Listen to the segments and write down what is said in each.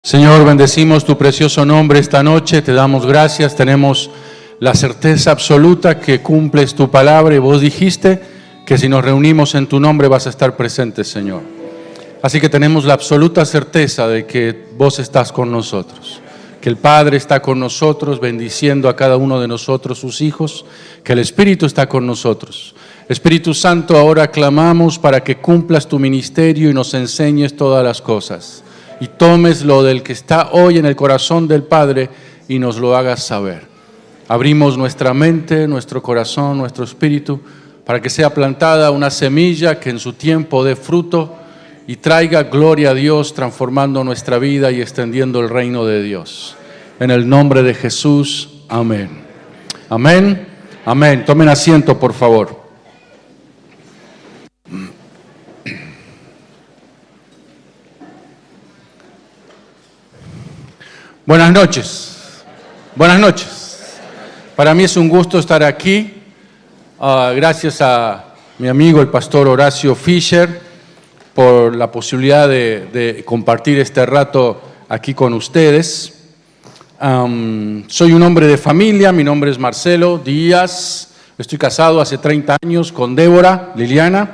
Señor, bendecimos tu precioso nombre esta noche, te damos gracias, tenemos la certeza absoluta que cumples tu palabra y vos dijiste que si nos reunimos en tu nombre vas a estar presente, Señor. Así que tenemos la absoluta certeza de que vos estás con nosotros, que el Padre está con nosotros, bendiciendo a cada uno de nosotros, sus hijos, que el Espíritu está con nosotros. Espíritu Santo, ahora clamamos para que cumplas tu ministerio y nos enseñes todas las cosas. Y tomes lo del que está hoy en el corazón del Padre y nos lo hagas saber. Abrimos nuestra mente, nuestro corazón, nuestro espíritu, para que sea plantada una semilla que en su tiempo dé fruto y traiga gloria a Dios, transformando nuestra vida y extendiendo el reino de Dios. En el nombre de Jesús, amén. Amén, amén. Tomen asiento, por favor. Buenas noches, buenas noches. Para mí es un gusto estar aquí, gracias a mi amigo el pastor Horacio Fisher por la posibilidad de compartir este rato aquí con ustedes. Soy un hombre de familia, mi nombre es Marcelo Díaz, estoy casado hace 30 años con Débora Liliana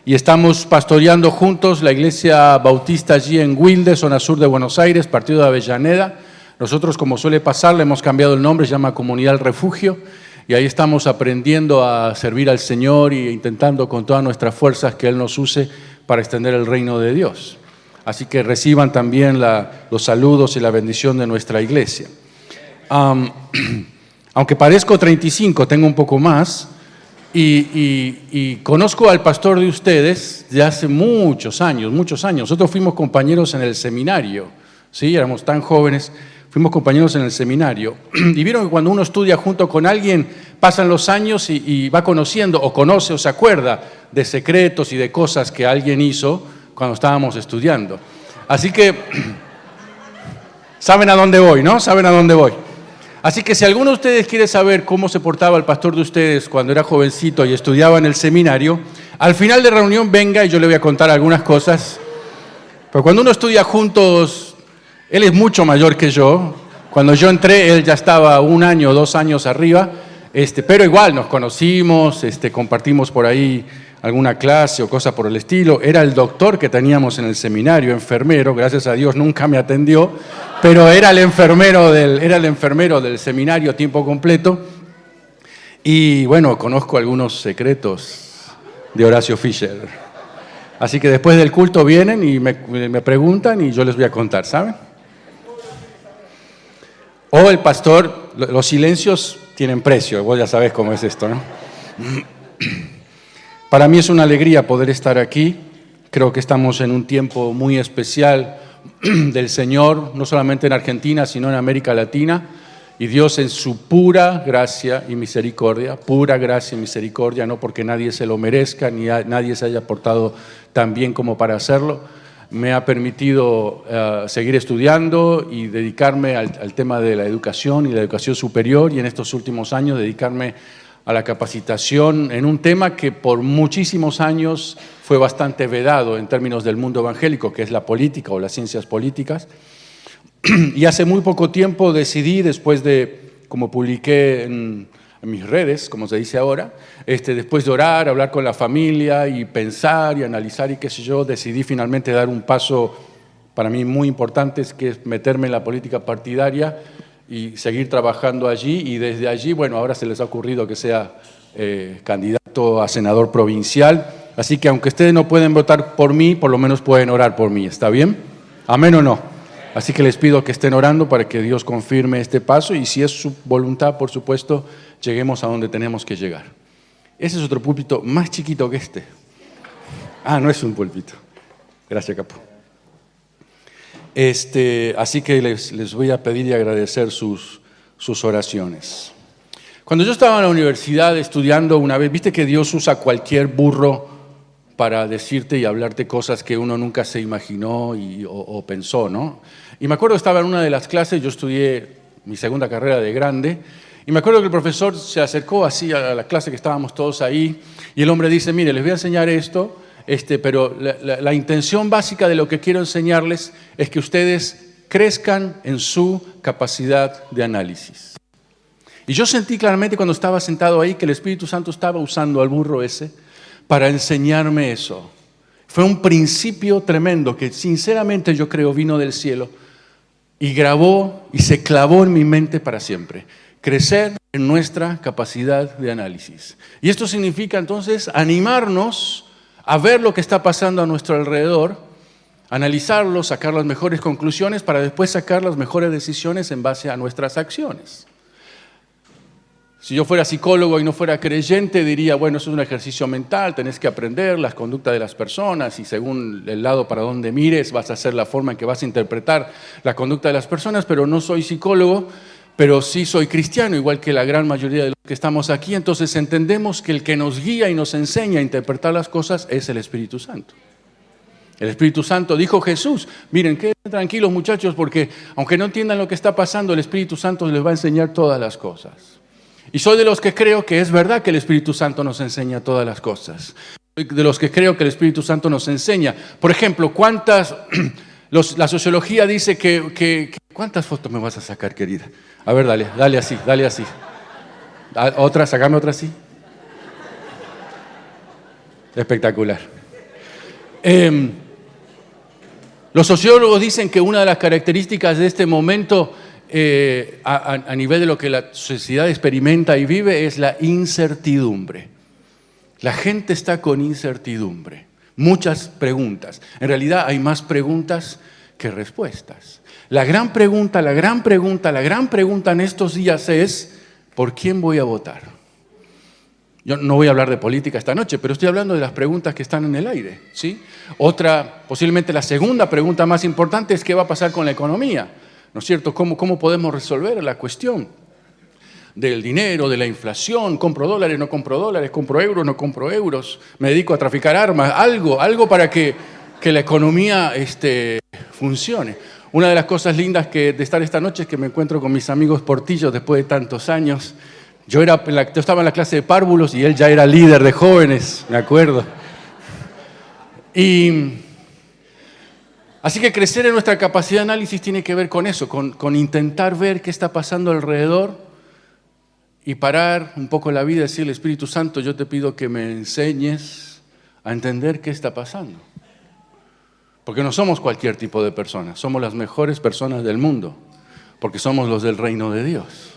y estamos pastoreando juntos la iglesia bautista allí en Wilde, zona sur de Buenos Aires, partido de Avellaneda. Nosotros, como suele pasar, le hemos cambiado el nombre, se llama Comunidad El Refugio, y ahí estamos aprendiendo a servir al Señor e intentando con todas nuestras fuerzas que Él nos use para extender el reino de Dios. Así que reciban también los saludos y la bendición de nuestra iglesia. Aunque parezco 35, tengo un poco más, y conozco al pastor de ustedes de hace muchos años. Nosotros fuimos compañeros en el seminario, ¿sí? Éramos tan jóvenes, fuimos compañeros en el seminario. Y vieron que cuando uno estudia junto con alguien, pasan los años y va conociendo, o conoce o se acuerda de secretos y de cosas que alguien hizo cuando estábamos estudiando. Así que, saben a dónde voy, ¿no? Saben a dónde voy. Así que si alguno de ustedes quiere saber cómo se portaba el pastor de ustedes cuando era jovencito y estudiaba en el seminario, al final de la reunión venga y yo le voy a contar algunas cosas. Pero cuando uno estudia juntos, él es mucho mayor que yo. Cuando yo entré, él ya estaba 1 año o 2 años arriba, pero igual nos conocimos, compartimos por ahí alguna clase o cosa por el estilo. Era el doctor que teníamos en el seminario, enfermero, gracias a Dios nunca me atendió, pero era el enfermero del seminario a tiempo completo. Y bueno, conozco algunos secretos de Horacio Fisher. Así que después del culto vienen y me preguntan y yo les voy a contar, ¿saben? O el pastor, los silencios tienen precio, vos ya sabés cómo es esto, ¿no? Para mí es una alegría poder estar aquí. Creo que estamos en un tiempo muy especial del Señor, no solamente en Argentina, sino en América Latina. Y Dios en su pura gracia y misericordia, no porque nadie se lo merezca, ni nadie se haya portado tan bien como para hacerlo, me ha permitido seguir estudiando y dedicarme al tema de la educación y la educación superior, y en estos últimos años dedicarme a la capacitación en un tema que por muchísimos años fue bastante vedado en términos del mundo evangélico, que es la política o las ciencias políticas. Y hace muy poco tiempo decidí, después de, como publiqué en mis redes, como se dice ahora, después de orar, hablar con la familia y pensar y analizar y qué sé yo, decidí finalmente dar un paso para mí muy importante, que es meterme en la política partidaria y seguir trabajando allí. Y desde allí, bueno, ahora se les ha ocurrido que sea candidato a senador provincial. Así que aunque ustedes no pueden votar por mí, por lo menos pueden orar por mí. ¿Está bien? ¿Amén o no? Así que les pido que estén orando para que Dios confirme este paso y, si es su voluntad, por supuesto, lleguemos a donde tenemos que llegar. Ese es otro púlpito más chiquito que este. No es un púlpito. Gracias, capo. Así que les voy a pedir y agradecer sus oraciones. Cuando yo estaba en la universidad estudiando una vez, viste que Dios usa cualquier burro para decirte y hablarte cosas que uno nunca se imaginó o pensó, ¿no? Y me acuerdo que estaba en una de las clases, yo estudié mi segunda carrera de grande, y me acuerdo que el profesor se acercó así a la clase que estábamos todos ahí, y el hombre dice, mire, les voy a enseñar esto, pero la intención básica de lo que quiero enseñarles es que ustedes crezcan en su capacidad de análisis. Y yo sentí claramente cuando estaba sentado ahí que el Espíritu Santo estaba usando al burro ese para enseñarme eso. Fue un principio tremendo que sinceramente yo creo vino del cielo y grabó y se clavó en mi mente para siempre. Crecer en nuestra capacidad de análisis. Y esto significa entonces animarnos a ver lo que está pasando a nuestro alrededor, analizarlo, sacar las mejores conclusiones para después sacar las mejores decisiones en base a nuestras acciones. Si yo fuera psicólogo y no fuera creyente, diría, bueno, eso es un ejercicio mental, tenés que aprender las conductas de las personas y según el lado para donde mires vas a hacer la forma en que vas a interpretar la conducta de las personas, pero no soy psicólogo, pero sí soy cristiano, igual que la gran mayoría de los que estamos aquí. Entonces entendemos que el que nos guía y nos enseña a interpretar las cosas es el Espíritu Santo. El Espíritu Santo, dijo Jesús, miren, queden tranquilos muchachos, porque aunque no entiendan lo que está pasando, el Espíritu Santo les va a enseñar todas las cosas. Y soy de los que creo que es verdad que el Espíritu Santo nos enseña todas las cosas. Soy de los que creo que el Espíritu Santo nos enseña. Por ejemplo, la sociología dice que ¿cuántas fotos me vas a sacar, querida? A ver, dale así. Otra, sacame otra así. Espectacular. Los sociólogos dicen que una de las características de este momento a nivel de lo que la sociedad experimenta y vive es la incertidumbre. La gente está con incertidumbre, muchas preguntas. En realidad hay más preguntas que respuestas. La gran pregunta en estos días es, ¿por quién voy a votar? Yo no voy a hablar de política esta noche, pero estoy hablando de las preguntas que están en el aire, ¿sí? Otra, posiblemente la segunda pregunta más importante es ¿qué va a pasar con la economía? ¿No es cierto? ¿Cómo podemos resolver la cuestión del dinero, de la inflación? ¿Compro dólares, no compro dólares? ¿Compro euros, no compro euros? ¿Me dedico a traficar armas? Algo para que la economía funcione. Una de las cosas lindas de estar esta noche es que me encuentro con mis amigos Portillo después de tantos años. Yo estaba en la clase de párvulos y él ya era líder de jóvenes, me acuerdo. Así que crecer en nuestra capacidad de análisis tiene que ver con eso, con intentar ver qué está pasando alrededor y parar un poco la vida y decirle, Espíritu Santo, yo te pido que me enseñes a entender qué está pasando. Porque no somos cualquier tipo de personas, somos las mejores personas del mundo, porque somos los del reino de Dios.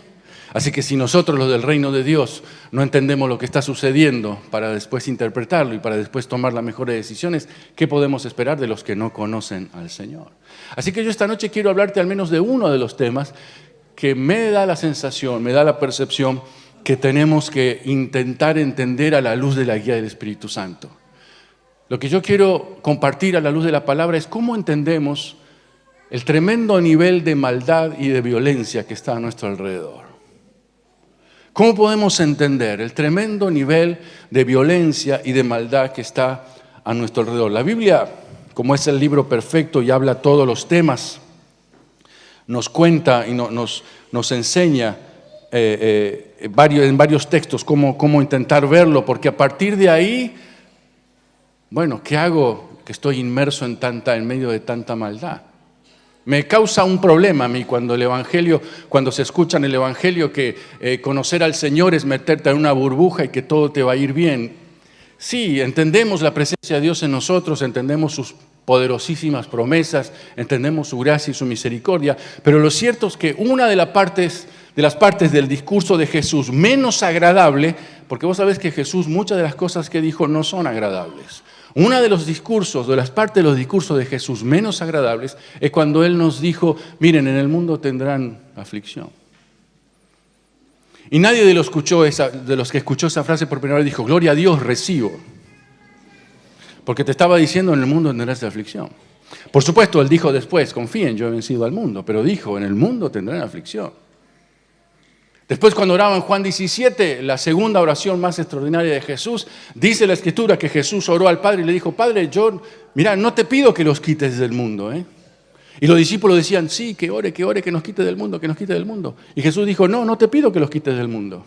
Así que si nosotros, los del reino de Dios, no entendemos lo que está sucediendo para después interpretarlo y para después tomar las mejores decisiones, ¿qué podemos esperar de los que no conocen al Señor? Así que yo esta noche quiero hablarte al menos de uno de los temas que me da la sensación, me da la percepción que tenemos que intentar entender a la luz de la guía del Espíritu Santo. Lo que yo quiero compartir a la luz de la palabra es cómo entendemos el tremendo nivel de maldad y de violencia que está a nuestro alrededor. ¿Cómo podemos entender el tremendo nivel de violencia y de maldad que está a nuestro alrededor? La Biblia, como es el libro perfecto y habla todos los temas, nos cuenta y nos enseña en varios textos cómo intentar verlo, porque a partir de ahí, bueno, ¿qué hago que estoy inmerso en medio de tanta maldad? Me causa un problema a mí cuando se escucha en el Evangelio que conocer al Señor es meterte en una burbuja y que todo te va a ir bien. Sí, entendemos la presencia de Dios en nosotros, entendemos sus poderosísimas promesas, entendemos su gracia y su misericordia, pero lo cierto es que una de las partes del discurso de Jesús menos agradable, porque vos sabés que Jesús muchas de las cosas que dijo no son agradables. Una de las partes de los discursos de Jesús menos agradables es cuando Él nos dijo, miren, en el mundo tendrán aflicción. Y nadie de los que escuchó esa frase por primera vez dijo, gloria a Dios, recibo. Porque te estaba diciendo, en el mundo tendrás aflicción. Por supuesto, Él dijo después, confíen, yo he vencido al mundo, pero dijo, en el mundo tendrán aflicción. Después, cuando oraba en Juan 17, la segunda oración más extraordinaria de Jesús, dice la Escritura que Jesús oró al Padre y le dijo, Padre, mira, no te pido que los quites del mundo, Y los discípulos decían, sí, que ore, que nos quite del mundo, que nos quite del mundo. Y Jesús dijo, no te pido que los quites del mundo.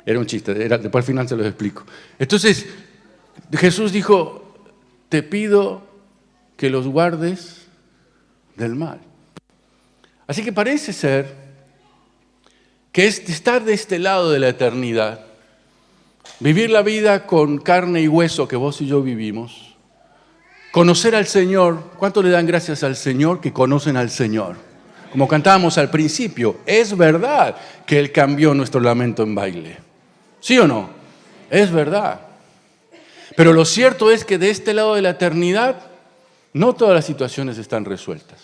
Era un chiste, después al final se los explico. Entonces, Jesús dijo, te pido que los guardes del mal. Así que parece ser que es estar de este lado de la eternidad, vivir la vida con carne y hueso que vos y yo vivimos, conocer al Señor. ¿Cuánto le dan gracias al Señor que conocen al Señor? Como cantábamos al principio, es verdad que Él cambió nuestro lamento en baile. ¿Sí o no? Es verdad. Pero lo cierto es que de este lado de la eternidad, no todas las situaciones están resueltas.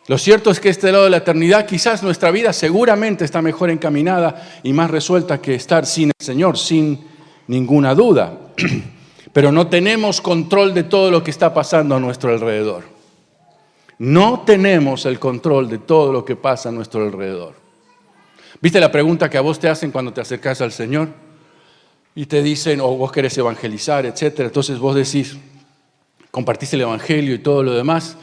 Lo cierto es que este lado de la eternidad, quizás nuestra vida seguramente está mejor encaminada y más resuelta que estar sin el Señor, sin ninguna duda. Pero no tenemos control de todo lo que está pasando a nuestro alrededor. No tenemos el control de todo lo que pasa a nuestro alrededor. ¿Viste la pregunta que a vos te hacen cuando te acercás al Señor? Y te dicen, o vos querés evangelizar, etcétera. Entonces vos decís, compartís el evangelio y todo lo demás.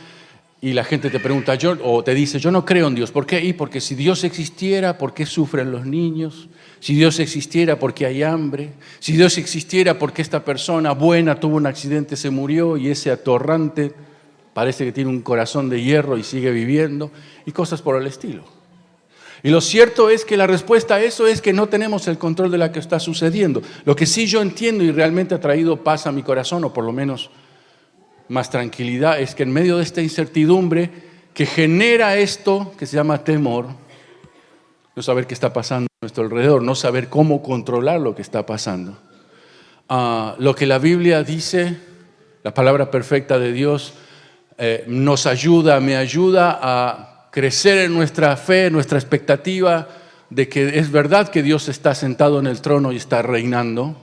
Y la gente te pregunta, o te dice, yo no creo en Dios. ¿Por qué? Y porque si Dios existiera, ¿por qué sufren los niños? Si Dios existiera, ¿por qué hay hambre? Si Dios existiera, ¿por qué esta persona buena tuvo un accidente, se murió? Y ese atorrante parece que tiene un corazón de hierro y sigue viviendo. Y cosas por el estilo. Y lo cierto es que la respuesta a eso es que no tenemos el control de lo que está sucediendo. Lo que sí yo entiendo y realmente ha traído paz a mi corazón, o por lo menos más tranquilidad, es que en medio de esta incertidumbre que genera esto que se llama temor, no saber qué está pasando a nuestro alrededor, no saber cómo controlar lo que está pasando. Lo que la Biblia dice, la palabra perfecta de Dios, nos ayuda, me ayuda a crecer en nuestra fe, en nuestra expectativa de que es verdad que Dios está sentado en el trono y está reinando.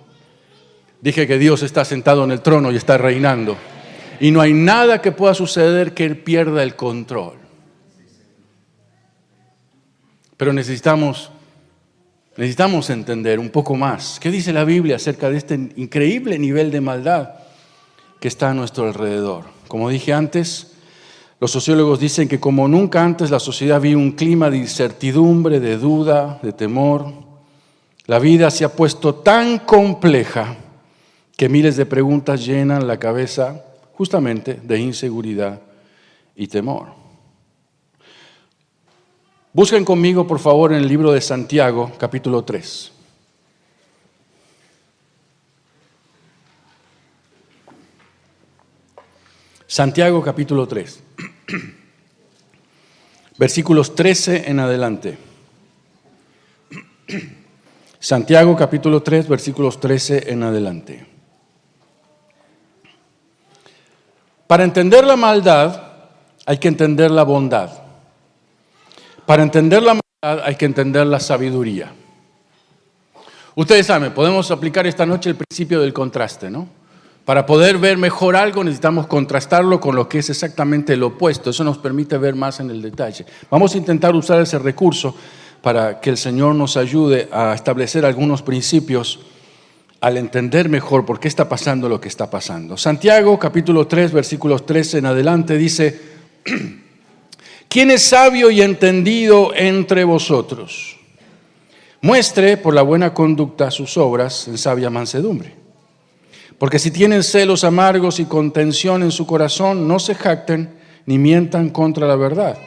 Dije que Dios está sentado en el trono y está reinando. Y no hay nada que pueda suceder que Él pierda el control. Pero necesitamos entender un poco más. ¿Qué dice la Biblia acerca de este increíble nivel de maldad que está a nuestro alrededor? Como dije antes, los sociólogos dicen que como nunca antes la sociedad vive un clima de incertidumbre, de duda, de temor. La vida se ha puesto tan compleja que miles de preguntas llenan la cabeza justamente de inseguridad y temor. Busquen conmigo, por favor, en el libro de Santiago, capítulo 3. Santiago, capítulo 3. Versículos 13 en adelante. Santiago, capítulo 3, versículos 13 en adelante. Para entender la maldad hay que entender la bondad. Para entender la maldad hay que entender la sabiduría. Ustedes saben, podemos aplicar esta noche el principio del contraste, ¿no? Para poder ver mejor algo necesitamos contrastarlo con lo que es exactamente lo opuesto. Eso nos permite ver más en el detalle. Vamos a intentar usar ese recurso para que el Señor nos ayude a establecer algunos principios al entender mejor por qué está pasando lo que está pasando. Santiago, capítulo 3, versículos 13 en adelante, dice: ¿quién es sabio y entendido entre vosotros? Muestre por la buena conducta sus obras en sabia mansedumbre. Porque si tienen celos amargos y contención en su corazón, no se jacten ni mientan contra la verdad.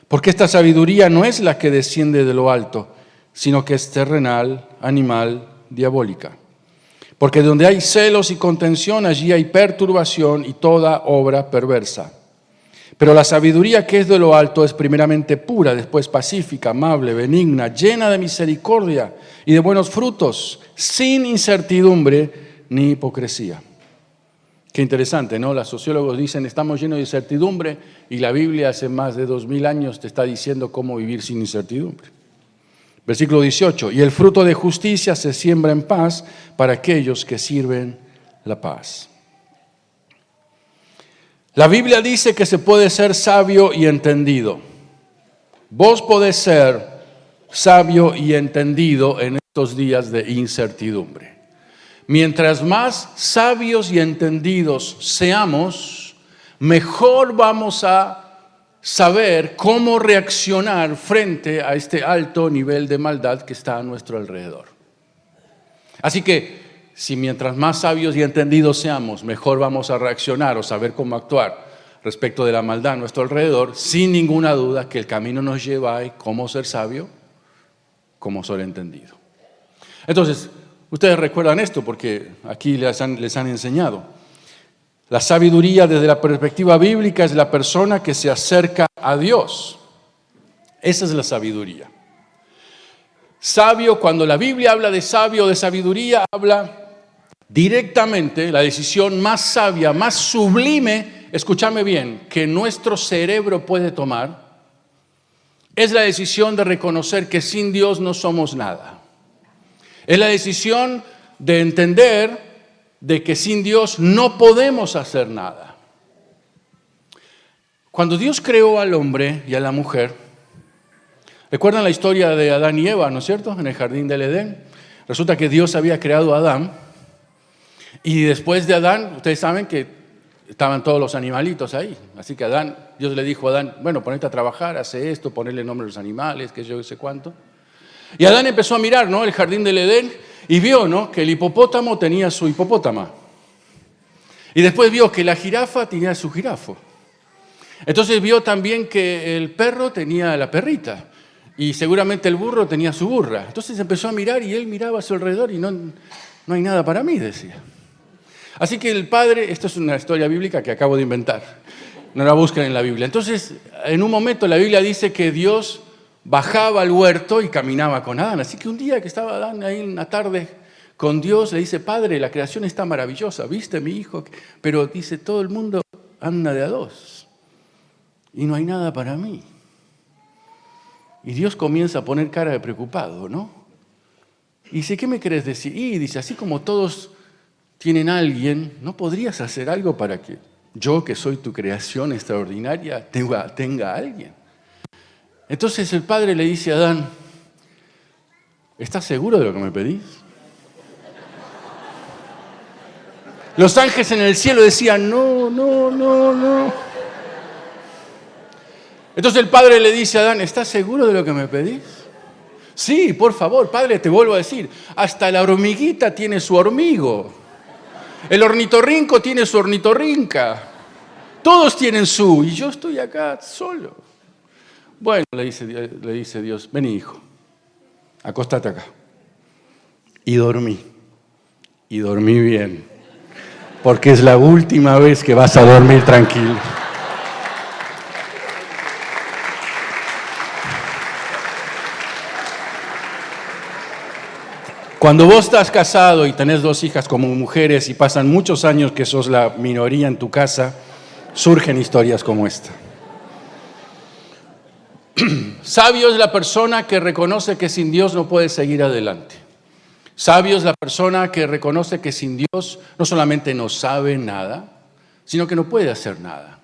Porque esta sabiduría no es la que desciende de lo alto, sino que es terrenal, animal, diabólica. Porque donde hay celos y contención, allí hay perturbación y toda obra perversa. Pero la sabiduría que es de lo alto es primeramente pura, después pacífica, amable, benigna, llena de misericordia y de buenos frutos, sin incertidumbre ni hipocresía. Qué interesante, ¿no? Los sociólogos dicen, estamos llenos de incertidumbre, y la Biblia hace más de 2000 años te está diciendo cómo vivir sin incertidumbre. Versículo 18, y el fruto de justicia se siembra en paz para aquellos que sirven la paz. La Biblia dice que se puede ser sabio y entendido. Vos podés ser sabio y entendido en estos días de incertidumbre. Mientras más sabios y entendidos seamos, mejor vamos a saber cómo reaccionar frente a este alto nivel de maldad que está a nuestro alrededor. Así que, si mientras más sabios y entendidos seamos, mejor vamos a reaccionar o saber cómo actuar respecto de la maldad a nuestro alrededor, sin ninguna duda que el camino nos lleva a cómo ser sabio, cómo ser entendido. Entonces, ustedes recuerdan esto porque aquí les han enseñado. La sabiduría desde la perspectiva bíblica es la persona que se acerca a Dios. Esa es la sabiduría. Sabio, cuando la Biblia habla de sabio o de sabiduría, habla directamente, la decisión más sabia, más sublime, escúchame bien, que nuestro cerebro puede tomar, es la decisión de reconocer que sin Dios no somos nada. Es la decisión de entender de que sin Dios no podemos hacer nada. Cuando Dios creó al hombre y a la mujer, ¿recuerdan la historia de Adán y Eva, no es cierto? En el jardín del Edén. Resulta que Dios había creado a Adán y después de Adán, ustedes saben que estaban todos los animalitos ahí. Así que Dios le dijo a Adán, bueno, ponete a trabajar, hace esto, ponerle nombre a los animales, que yo sé cuánto. Y Adán empezó a mirar, ¿no?, el jardín del Edén y vio, ¿no?, que el hipopótamo tenía su hipopótama. Y después vio que la jirafa tenía su jirafo. Entonces vio también que el perro tenía la perrita. Y seguramente el burro tenía su burra. Entonces empezó a mirar y él miraba a su alrededor y no hay nada para mí, decía. Así que el padre, esto es una historia bíblica que acabo de inventar, no la buscan en la Biblia. Entonces, en un momento la Biblia dice que Dios bajaba al huerto y caminaba con Adán. Así que un día que estaba Adán ahí en la tarde con Dios, le dice, Padre, la creación está maravillosa, ¿viste, mi hijo? Pero dice, todo el mundo anda de a dos y no hay nada para mí. Y Dios comienza a poner cara de preocupado, ¿no? Y dice, ¿qué me querés decir? Y dice, así como todos tienen a alguien, ¿no podrías hacer algo para que yo, que soy tu creación extraordinaria, tenga a alguien? Entonces el padre le dice a Adán, ¿estás seguro de lo que me pedís? Los ángeles en el cielo decían, no. Entonces el padre le dice a Adán, ¿estás seguro de lo que me pedís? Sí, por favor, padre, te vuelvo a decir, hasta la hormiguita tiene su hormigo. El ornitorrinco tiene su ornitorrinca. Todos tienen su, y yo estoy acá solo. Bueno, le dice Dios, vení, hijo, acostate acá. Y dormí bien, porque es la última vez que vas a dormir tranquilo. Cuando vos estás casado y tenés 2 hijas como mujeres y pasan muchos años que sos la minoría en tu casa, surgen historias como esta. Sabio es la persona que reconoce que sin Dios no puede seguir adelante. Sabio es la persona que reconoce que sin Dios no solamente no sabe nada, sino que no puede hacer nada.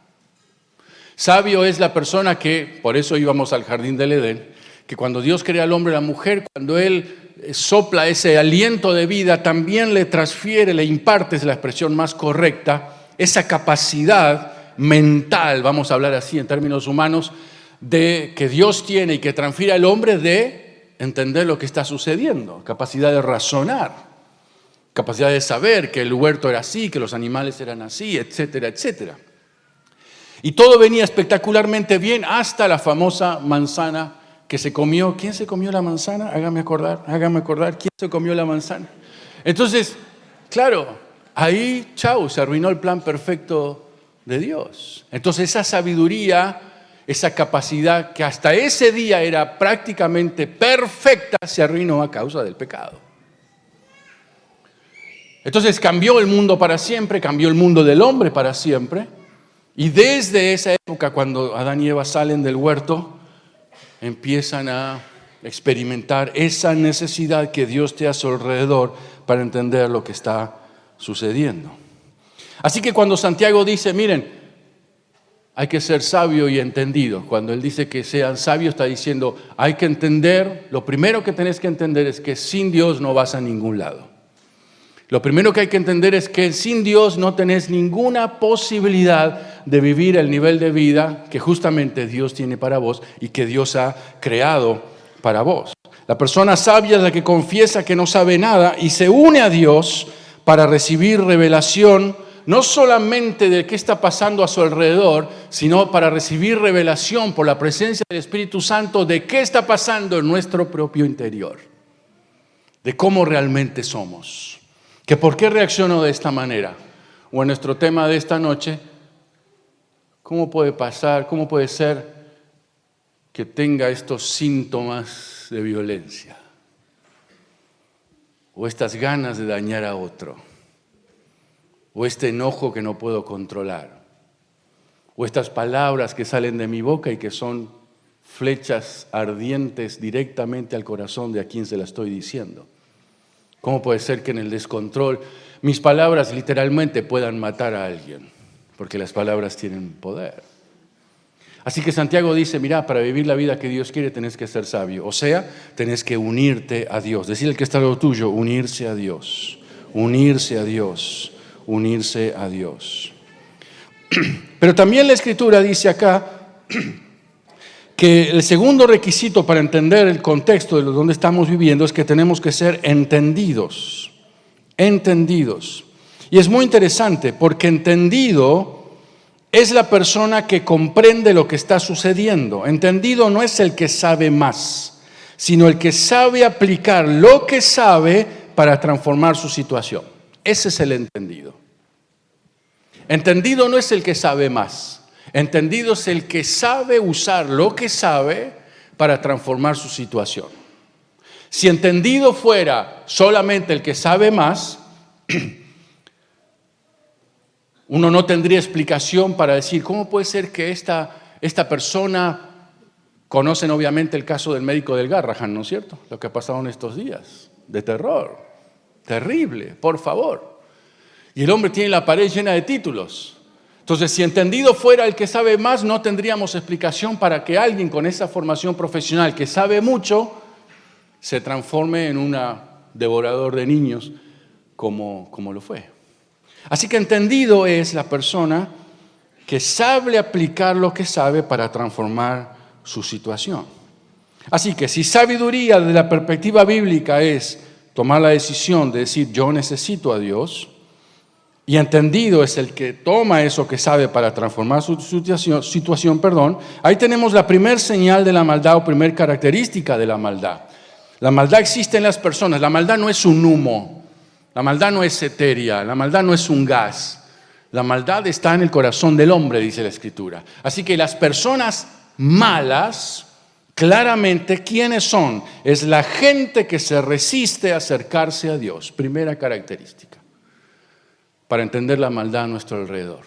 Sabio es la persona que, por eso íbamos al jardín del Edén, que cuando Dios crea al hombre y a la mujer, cuando Él sopla ese aliento de vida, también le transfiere, le imparte, es la expresión más correcta, esa capacidad mental, vamos a hablar así en términos humanos, de que Dios tiene y que transfiere al hombre de entender lo que está sucediendo, capacidad de razonar, capacidad de saber que el huerto era así, que los animales eran así, etcétera, etcétera. Y todo venía espectacularmente bien hasta la famosa manzana que se comió. ¿Quién se comió la manzana? Hágame acordar, ¿quién se comió la manzana? Entonces, claro, ahí, se arruinó el plan perfecto de Dios. Entonces esa sabiduría, esa capacidad que hasta ese día era prácticamente perfecta, se arruinó a causa del pecado. Entonces cambió el mundo para siempre, cambió el mundo del hombre para siempre. Y desde esa época, cuando Adán y Eva salen del huerto, empiezan a experimentar esa necesidad que Dios te hace alrededor para entender lo que está sucediendo. Así que cuando Santiago dice, miren, hay que ser sabio y entendido. Cuando él dice que sean sabios, está diciendo, hay que entender, lo primero que tenés que entender es que sin Dios no vas a ningún lado. Lo primero que hay que entender es que sin Dios no tenés ninguna posibilidad de vivir el nivel de vida que justamente Dios tiene para vos y que Dios ha creado para vos. La persona sabia es la que confiesa que no sabe nada y se une a Dios para recibir revelación no solamente de qué está pasando a su alrededor, sino para recibir revelación por la presencia del Espíritu Santo de qué está pasando en nuestro propio interior, de cómo realmente somos, que por qué reacciono de esta manera. O en nuestro tema de esta noche, ¿cómo puede pasar, cómo puede ser que tenga estos síntomas de violencia? O estas ganas de dañar a otro, o este enojo que no puedo controlar, o estas palabras que salen de mi boca y que son flechas ardientes directamente al corazón de a quien se la estoy diciendo. ¿Cómo puede ser que en el descontrol mis palabras literalmente puedan matar a alguien? Porque las palabras tienen poder. Así que Santiago dice, mira, para vivir la vida que Dios quiere tenés que ser sabio. O sea, tenés que unirte a Dios. Decirle al que está al lado tuyo, unirse a Dios. Unirse a Dios. Unirse a Dios. Pero también la Escritura dice acá que el segundo requisito para entender el contexto de donde estamos viviendo es que tenemos que ser entendidos. Entendidos. Y es muy interesante porque entendido es la persona que comprende lo que está sucediendo. Entendido no es el que sabe más, sino el que sabe aplicar lo que sabe para transformar su situación. Ese es el entendido. Entendido no es el que sabe más. Entendido es el que sabe usar lo que sabe para transformar su situación. Si entendido fuera solamente el que sabe más, uno no tendría explicación para decir, ¿cómo puede ser que esta persona, conocen obviamente el caso del médico del Garrahan, ¿no es cierto? Lo que ha pasado en estos días, de terror, terrible, por favor. Y el hombre tiene la pared llena de títulos. Entonces, si entendido fuera el que sabe más, no tendríamos explicación para que alguien con esa formación profesional que sabe mucho, se transforme en un devorador de niños como lo fue. Así que entendido es la persona que sabe aplicar lo que sabe para transformar su situación. Así que si sabiduría desde la perspectiva bíblica es tomar la decisión de decir yo necesito a Dios, y entendido es el que toma eso que sabe para transformar su situación, ahí tenemos la primer señal de la maldad o primer característica de la maldad. La maldad existe en las personas, la maldad no es un humo. La maldad no es etérea, la maldad no es un gas. La maldad está en el corazón del hombre, dice la Escritura. Así que las personas malas, claramente, ¿quiénes son? Es la gente que se resiste a acercarse a Dios. Primera característica para entender la maldad a nuestro alrededor.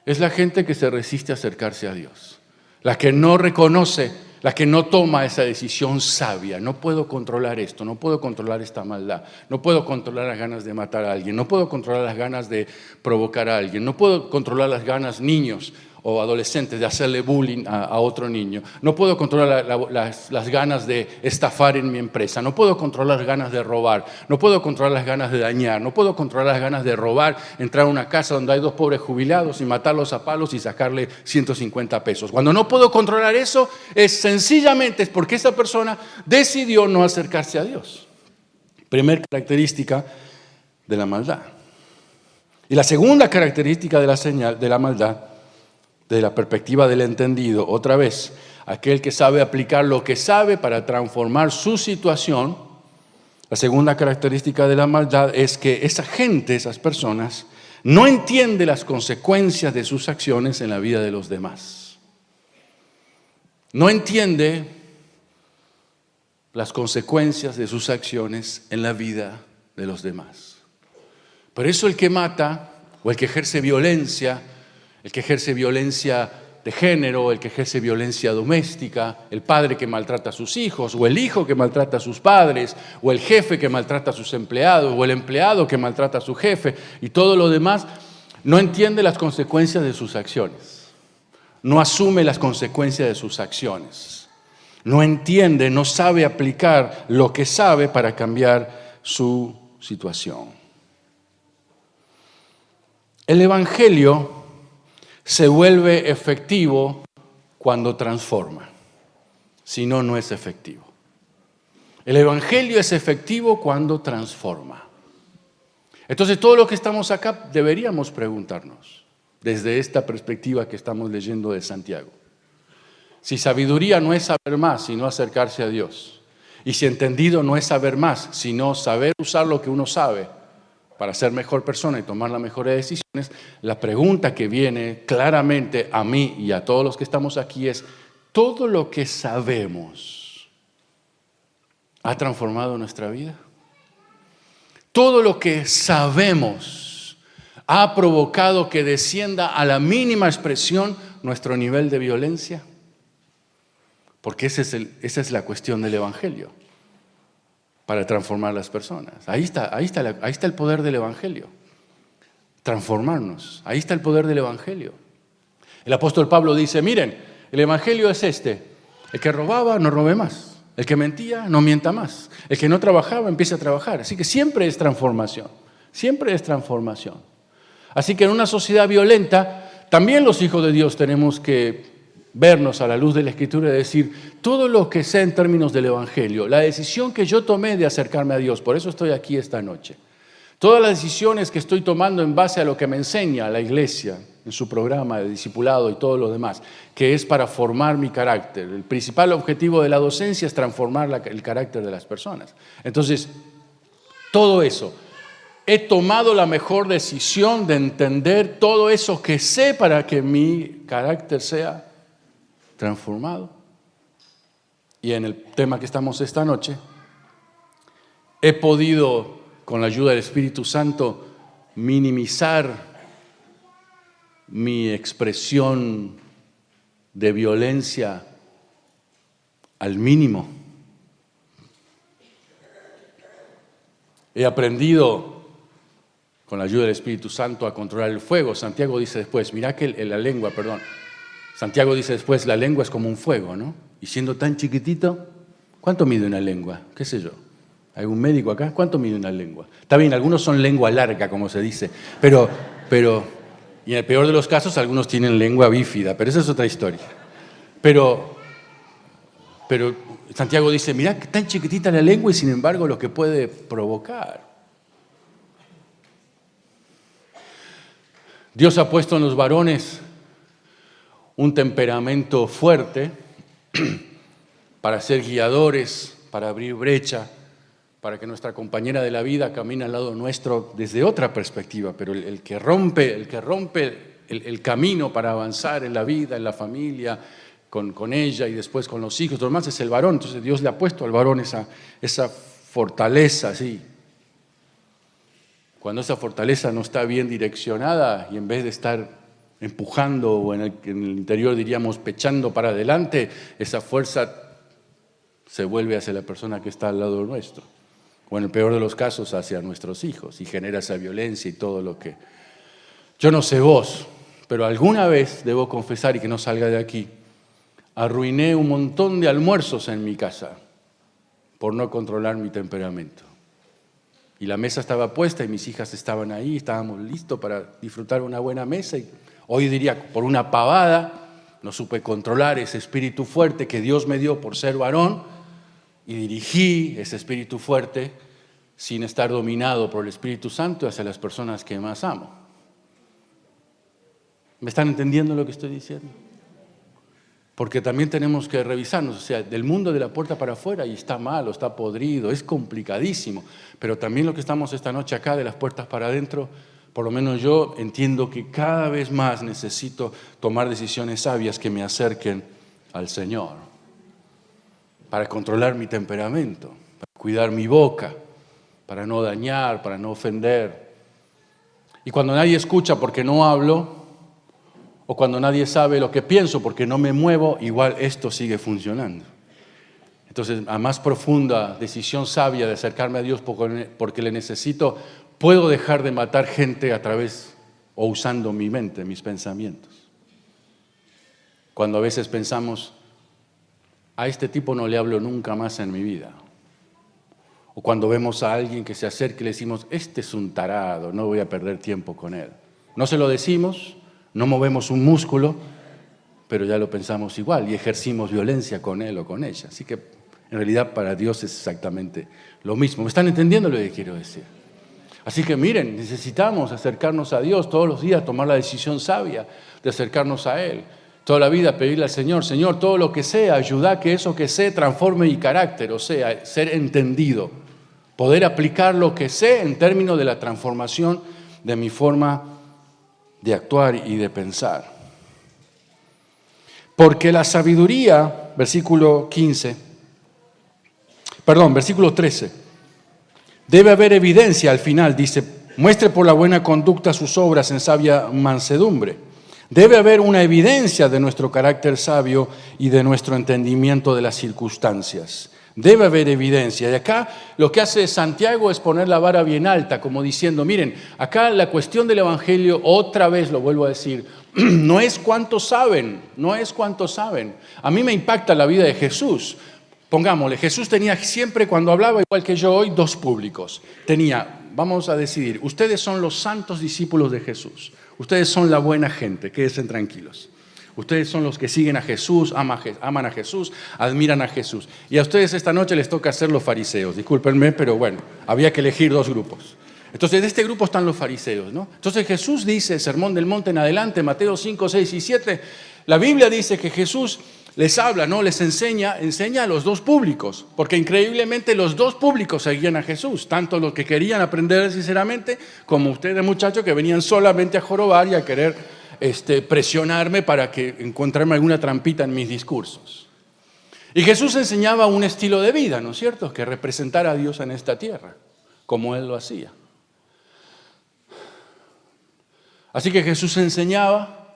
Es la gente que se resiste a acercarse a Dios. La que no reconoce, la que no toma esa decisión sabia. No puedo controlar esto, no puedo controlar esta maldad, no puedo controlar las ganas de matar a alguien, no puedo controlar las ganas de provocar a alguien, no puedo controlar las ganas, niños o adolescentes, de hacerle bullying a otro niño, no puedo controlar las ganas de estafar en mi empresa, no puedo controlar las ganas de robar, no puedo controlar las ganas de dañar, no puedo controlar las ganas de robar, entrar a una casa donde hay dos pobres jubilados y matarlos a palos y sacarle 150 pesos. Cuando no puedo controlar eso, sencillamente es porque esa persona decidió no acercarse a Dios. Primera característica de la maldad. Y la segunda característica de la señal de la maldad, de la perspectiva del entendido, otra vez, aquel que sabe aplicar lo que sabe para transformar su situación. La segunda característica de la maldad es que esa gente, esas personas, no entiende las consecuencias de sus acciones en la vida de los demás. No entiende las consecuencias de sus acciones en la vida de los demás. Por eso el que mata o el que ejerce violencia, el que ejerce violencia de género, el que ejerce violencia doméstica, el padre que maltrata a sus hijos, o el hijo que maltrata a sus padres, o el jefe que maltrata a sus empleados, o el empleado que maltrata a su jefe, y todo lo demás, no entiende las consecuencias de sus acciones. No asume las consecuencias de sus acciones. No entiende, no sabe aplicar lo que sabe para cambiar su situación. El Evangelio se vuelve efectivo cuando transforma. Si no, no es efectivo. El Evangelio es efectivo cuando transforma. Entonces, todo lo que estamos acá deberíamos preguntarnos desde esta perspectiva que estamos leyendo de Santiago. Si sabiduría no es saber más, sino acercarse a Dios. Y si entendido no es saber más, sino saber usar lo que uno sabe para ser mejor persona y tomar las mejores decisiones, la pregunta que viene claramente a mí y a todos los que estamos aquí es, ¿todo lo que sabemos ha transformado nuestra vida? ¿Todo lo que sabemos ha provocado que descienda a la mínima expresión nuestro nivel de violencia? Porque esa es la cuestión del Evangelio, para transformar las personas. Ahí está el poder del Evangelio, transformarnos. Ahí está el poder del Evangelio. El apóstol Pablo dice, miren, el Evangelio es este, el que robaba no robe más. El que mentía, no mienta más. El que no trabajaba, empieza a trabajar. Así que siempre es transformación. Siempre es transformación. Así que en una sociedad violenta, también los hijos de Dios tenemos que vernos a la luz de la Escritura y decir, todo lo que sé en términos del Evangelio, la decisión que yo tomé de acercarme a Dios, por eso estoy aquí esta noche. Todas las decisiones que estoy tomando en base a lo que me enseña la iglesia en su programa de discipulado y todo lo demás, que es para formar mi carácter. El principal objetivo de la docencia es transformar el carácter de las personas. Entonces, todo eso, he tomado la mejor decisión de entender todo eso que sé para que mi carácter sea transformado. Y en el tema que estamos esta noche, he podido, con la ayuda del Espíritu Santo, minimizar mi expresión de violencia al mínimo. He aprendido, con la ayuda del Espíritu Santo, a controlar el fuego. Santiago dice después, Santiago dice después, la lengua es como un fuego, ¿no? Y siendo tan chiquitito, ¿cuánto mide una lengua? ¿Qué sé yo? ¿Algún médico acá? ¿Cuánto mide una lengua? Está bien, algunos son lengua larga, como se dice, pero y en el peor de los casos, algunos tienen lengua bífida, pero esa es otra historia. Pero Santiago dice, mirá que tan chiquitita la lengua y sin embargo lo que puede provocar. Dios ha puesto en los varones un temperamento fuerte para ser guiadores, para abrir brecha, para que nuestra compañera de la vida camine al lado nuestro desde otra perspectiva, pero el que rompe el camino para avanzar en la vida, en la familia, con ella y después con los hijos, lo demás es el varón. Entonces Dios le ha puesto al varón esa fortaleza, así. Cuando esa fortaleza no está bien direccionada y en vez de estar empujando o en el interior diríamos pechando para adelante, esa fuerza se vuelve hacia la persona que está al lado nuestro. O en el peor de los casos hacia nuestros hijos y genera esa violencia y todo lo que... Yo no sé vos, pero alguna vez, debo confesar y que no salga de aquí, arruiné un montón de almuerzos en mi casa por no controlar mi temperamento. Y la mesa estaba puesta y mis hijas estaban ahí, estábamos listos para disfrutar una buena mesa y hoy diría, por una pavada, no supe controlar ese espíritu fuerte que Dios me dio por ser varón y dirigí ese espíritu fuerte sin estar dominado por el Espíritu Santo hacia las personas que más amo. ¿Me están entendiendo lo que estoy diciendo? Porque también tenemos que revisarnos, o sea, del mundo de la puerta para afuera y está malo, está podrido, es complicadísimo, pero también lo que estamos esta noche acá de las puertas para adentro, por lo menos yo entiendo que cada vez más necesito tomar decisiones sabias que me acerquen al Señor, para controlar mi temperamento, para cuidar mi boca, para no dañar, para no ofender. Y cuando nadie escucha porque no hablo, o cuando nadie sabe lo que pienso porque no me muevo, igual esto sigue funcionando. Entonces, a más profunda decisión sabia de acercarme a Dios porque le necesito, puedo dejar de matar gente a través o usando mi mente, mis pensamientos. Cuando a veces pensamos, a este tipo no le hablo nunca más en mi vida. O cuando vemos a alguien que se acerca y le decimos, este es un tarado, no voy a perder tiempo con él. No se lo decimos, no movemos un músculo, pero ya lo pensamos igual y ejercimos violencia con él o con ella. Así que en realidad para Dios es exactamente lo mismo. ¿Me están entendiendo lo que quiero decir? Así que miren, necesitamos acercarnos a Dios todos los días, tomar la decisión sabia de acercarnos a Él. Toda la vida pedirle al Señor, Señor, todo lo que sea, ayuda a que eso que sé transforme mi carácter, o sea, ser entendido. Poder aplicar lo que sé en términos de la transformación de mi forma de actuar y de pensar. Porque la sabiduría, versículo 13, debe haber evidencia al final, dice, muestre por la buena conducta sus obras en sabia mansedumbre. Debe haber una evidencia de nuestro carácter sabio y de nuestro entendimiento de las circunstancias. Debe haber evidencia. Y acá lo que hace Santiago es poner la vara bien alta, como diciendo, miren, acá la cuestión del Evangelio, otra vez lo vuelvo a decir, no es cuánto saben, no es cuánto saben. A mí me impacta la vida de Jesús. Pongámosle, Jesús tenía siempre, cuando hablaba, igual que yo hoy, dos públicos. Tenía, vamos a decidir, ustedes son los santos discípulos de Jesús. Ustedes son la buena gente, quédense tranquilos. Ustedes son los que siguen a Jesús, aman a Jesús, admiran a Jesús. Y a ustedes esta noche les toca ser los fariseos. Discúlpenme, pero bueno, había que elegir dos grupos. Entonces, de este grupo están los fariseos, ¿no? Entonces Jesús dice, Sermón del Monte en adelante, Mateo 5, 6 y 7, la Biblia dice que Jesús les habla, ¿no? Les enseña a los dos públicos, porque increíblemente los dos públicos seguían a Jesús, tanto los que querían aprender sinceramente, como ustedes muchachos que venían solamente a jorobar y a querer presionarme para que encontrarme alguna trampita en mis discursos. Y Jesús enseñaba un estilo de vida, ¿no es cierto?, que representara a Dios en esta tierra, como Él lo hacía. Así que Jesús enseñaba,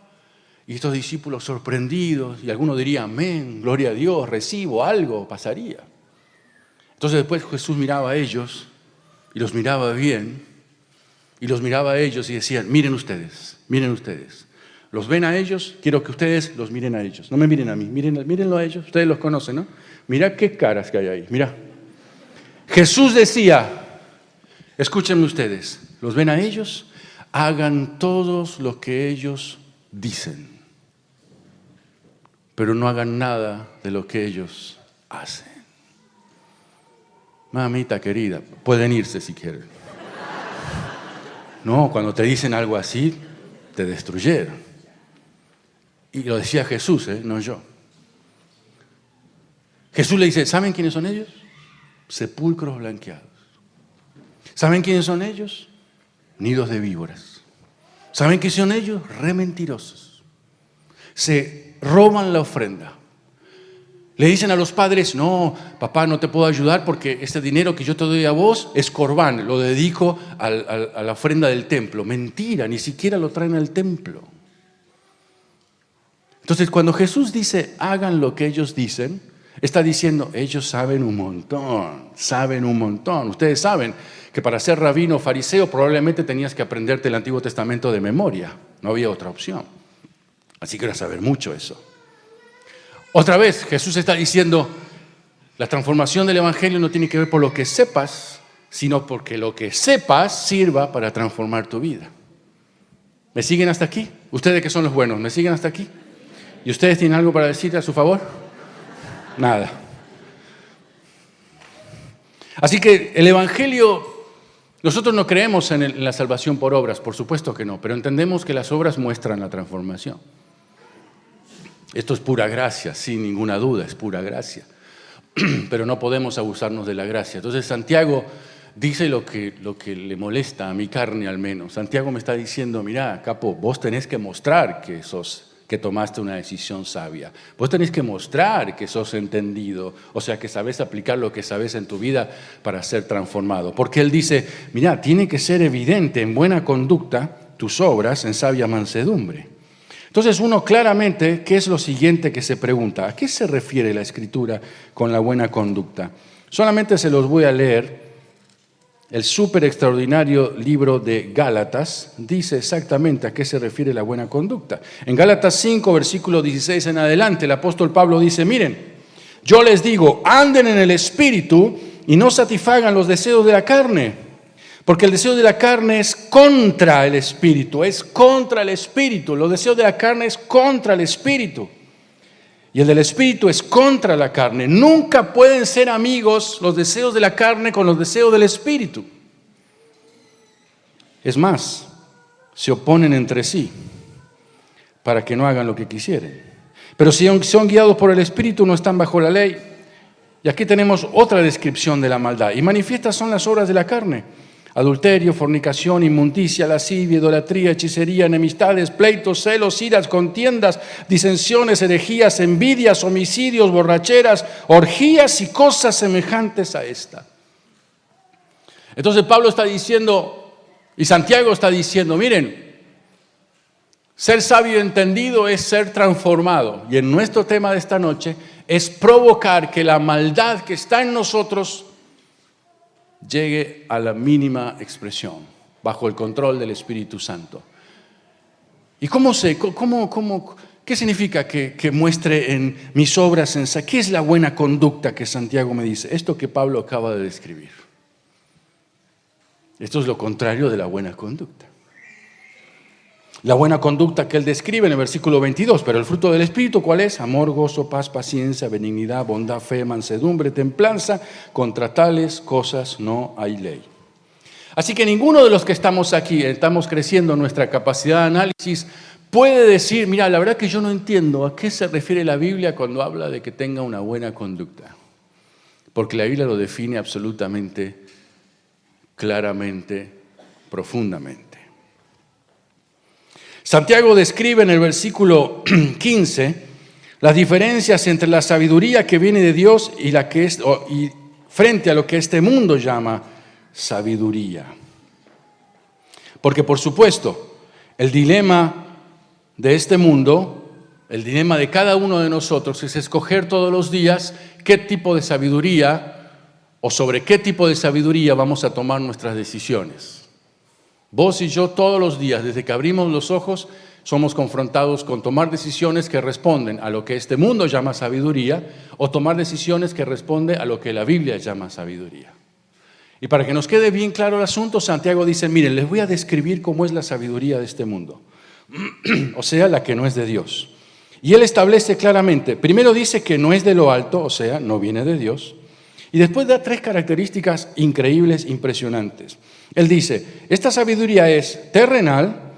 y estos discípulos sorprendidos, y algunos dirían, amén, gloria a Dios, recibo, algo pasaría. Entonces después Jesús miraba a ellos, y los miraba bien, y los miraba a ellos y decían, miren ustedes, los ven a ellos, quiero que ustedes los miren a ellos, no me miren a mí, mírenlo a ellos, ustedes los conocen, ¿no? Mirá qué caras que hay ahí, mirá. Jesús decía, escúchenme ustedes, los ven a ellos, hagan todos lo que ellos dicen, pero no hagan nada de lo que ellos hacen. Mamita querida, pueden irse si quieren. No, cuando te dicen algo así, te destruyeron. Y lo decía Jesús, no yo. Jesús le dice, ¿saben quiénes son ellos? Sepulcros blanqueados. ¿Saben quiénes son ellos? Nidos de víboras. ¿Saben qué son ellos? Re mentirosos. Se roban la ofrenda. Le dicen a los padres, no, papá, no te puedo ayudar porque este dinero que yo te doy a vos es corbán, lo dedico a la ofrenda del templo. Mentira, ni siquiera lo traen al templo. Entonces, cuando Jesús dice, hagan lo que ellos dicen, está diciendo, ellos saben un montón. Ustedes saben que para ser rabino o fariseo probablemente tenías que aprenderte el Antiguo Testamento de memoria. No había otra opción. Así que era saber mucho eso. Otra vez, Jesús está diciendo, la transformación del Evangelio no tiene que ver por lo que sepas, sino porque lo que sepas sirva para transformar tu vida. ¿Me siguen hasta aquí? Ustedes que son los buenos, ¿me siguen hasta aquí? ¿Y ustedes tienen algo para decir a su favor? Nada. Así que el Evangelio, nosotros no creemos en la salvación por obras, por supuesto que no, pero entendemos que las obras muestran la transformación. Esto es pura gracia, sin ninguna duda, es pura gracia. Pero no podemos abusarnos de la gracia. Entonces Santiago dice lo que le molesta a mi carne al menos. Santiago me está diciendo, mirá, capo, vos tenés que mostrar que tomaste una decisión sabia. Vos tenés que mostrar que sos entendido, o sea, que sabés aplicar lo que sabés en tu vida para ser transformado. Porque él dice, mirá, tiene que ser evidente en buena conducta tus obras en sabia mansedumbre. Entonces uno claramente, ¿qué es lo siguiente que se pregunta? ¿A qué se refiere la Escritura con la buena conducta? Solamente se los voy a leer. El súper extraordinario libro de Gálatas dice exactamente a qué se refiere la buena conducta. En Gálatas 5, versículo 16 en adelante, el apóstol Pablo dice, miren, yo les digo, anden en el Espíritu y no satisfagan los deseos de la carne. Porque el deseo de la carne es contra el Espíritu, Los deseos de la carne es contra el Espíritu. Y el del Espíritu es contra la carne. Nunca pueden ser amigos los deseos de la carne con los deseos del Espíritu. Es más, se oponen entre sí para que no hagan lo que quisieren. Pero si son guiados por el Espíritu, no están bajo la ley. Y aquí tenemos otra descripción de la maldad. Y manifiestas son las obras de la carne: adulterio, fornicación, inmundicia, lascivia, idolatría, hechicería, enemistades, pleitos, celos, iras, contiendas, disensiones, herejías, envidias, homicidios, borracheras, orgías y cosas semejantes a esta. Entonces Pablo está diciendo, y Santiago está diciendo, miren, ser sabio y entendido es ser transformado. Y en nuestro tema de esta noche es provocar que la maldad que está en nosotros llegue a la mínima expresión, bajo el control del Espíritu Santo. ¿Y qué significa que muestre en mis obras? ¿Qué es la buena conducta que Santiago me dice? Esto que Pablo acaba de describir. Esto es lo contrario de la buena conducta. La buena conducta que él describe en el versículo 22, pero el fruto del Espíritu, ¿cuál es? Amor, gozo, paz, paciencia, benignidad, bondad, fe, mansedumbre, templanza. Contra tales cosas no hay ley. Así que ninguno de los que estamos aquí, estamos creciendo en nuestra capacidad de análisis, puede decir, mira, la verdad que yo no entiendo a qué se refiere la Biblia cuando habla de que tenga una buena conducta. Porque la Biblia lo define absolutamente, claramente, profundamente. Santiago describe en el versículo 15 las diferencias entre la sabiduría que viene de Dios y frente a lo que este mundo llama sabiduría. Porque por supuesto, el dilema de este mundo, el dilema de cada uno de nosotros es escoger todos los días qué tipo de sabiduría o sobre qué tipo de sabiduría vamos a tomar nuestras decisiones. Vos y yo todos los días, desde que abrimos los ojos, somos confrontados con tomar decisiones que responden a lo que este mundo llama sabiduría o tomar decisiones que responden a lo que la Biblia llama sabiduría. Y para que nos quede bien claro el asunto, Santiago dice, miren, les voy a describir cómo es la sabiduría de este mundo, o sea, la que no es de Dios. Y él establece claramente, primero dice que no es de lo alto, o sea, no viene de Dios, y después da 3 características increíbles, impresionantes. Él dice, esta sabiduría es terrenal,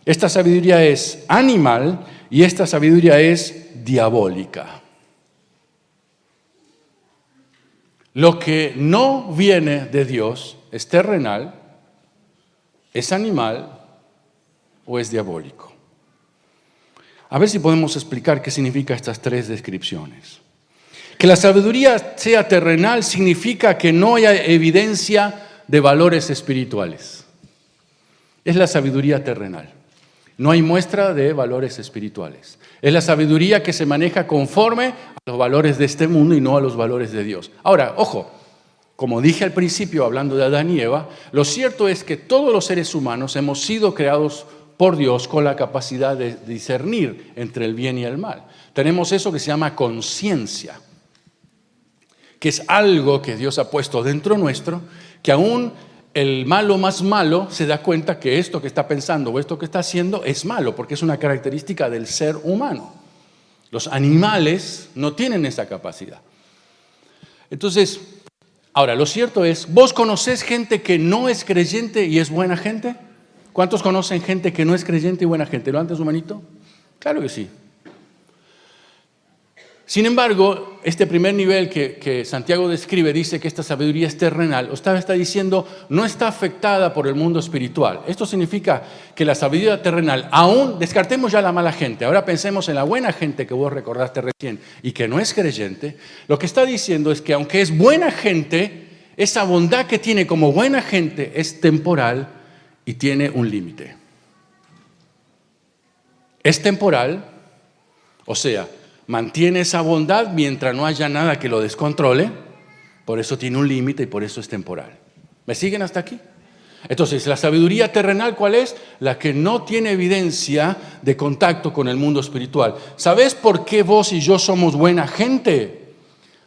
esta sabiduría es animal y esta sabiduría es diabólica. Lo que no viene de Dios es terrenal, es animal o es diabólico. A ver si podemos explicar qué significa estas 3 descripciones. Que la sabiduría sea terrenal significa que no haya evidencia de valores espirituales. Es la sabiduría terrenal. No hay muestra de valores espirituales. Es la sabiduría que se maneja conforme a los valores de este mundo y no a los valores de Dios. Ahora, ojo, como dije al principio hablando de Adán y Eva, lo cierto es que todos los seres humanos hemos sido creados por Dios con la capacidad de discernir entre el bien y el mal. Tenemos eso que se llama conciencia, que es algo que Dios ha puesto dentro nuestro, que aún el malo más malo se da cuenta que esto que está pensando o esto que está haciendo es malo, porque es una característica del ser humano. Los animales no tienen esa capacidad. Entonces, ahora, lo cierto es, ¿vos conocés gente que no es creyente y es buena gente? ¿Cuántos conocen gente que no es creyente y buena gente? ¿Levanten su manito? Claro que sí. Sin embargo, este primer nivel que Santiago describe dice que esta sabiduría es terrenal. Está diciendo, no está afectada por el mundo espiritual. Esto significa que la sabiduría terrenal, aún descartemos ya la mala gente, ahora pensemos en la buena gente que vos recordaste recién y que no es creyente. Lo que está diciendo es que aunque es buena gente, esa bondad que tiene como buena gente es temporal y tiene un límite. Es temporal, o sea, mantiene esa bondad mientras no haya nada que lo descontrole, por eso tiene un límite y por eso es temporal. ¿Me siguen hasta aquí? Entonces, la sabiduría terrenal, ¿cuál es? La que no tiene evidencia de contacto con el mundo espiritual. ¿Sabes por qué vos y yo somos buena gente?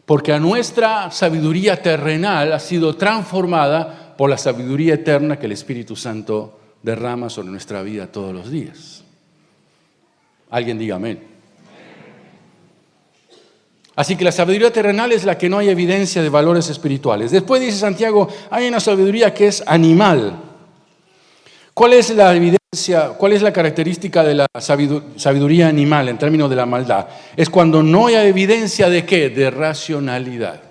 Porque a nuestra sabiduría terrenal ha sido transformada por la sabiduría eterna que el Espíritu Santo derrama sobre nuestra vida todos los días. Alguien diga amén. Así que la sabiduría terrenal es la que no hay evidencia de valores espirituales. Después dice Santiago, hay una sabiduría que es animal. ¿Cuál es la evidencia, cuál es la característica de la sabiduría animal en términos de la maldad? Es cuando no hay evidencia de ¿qué? De racionalidad.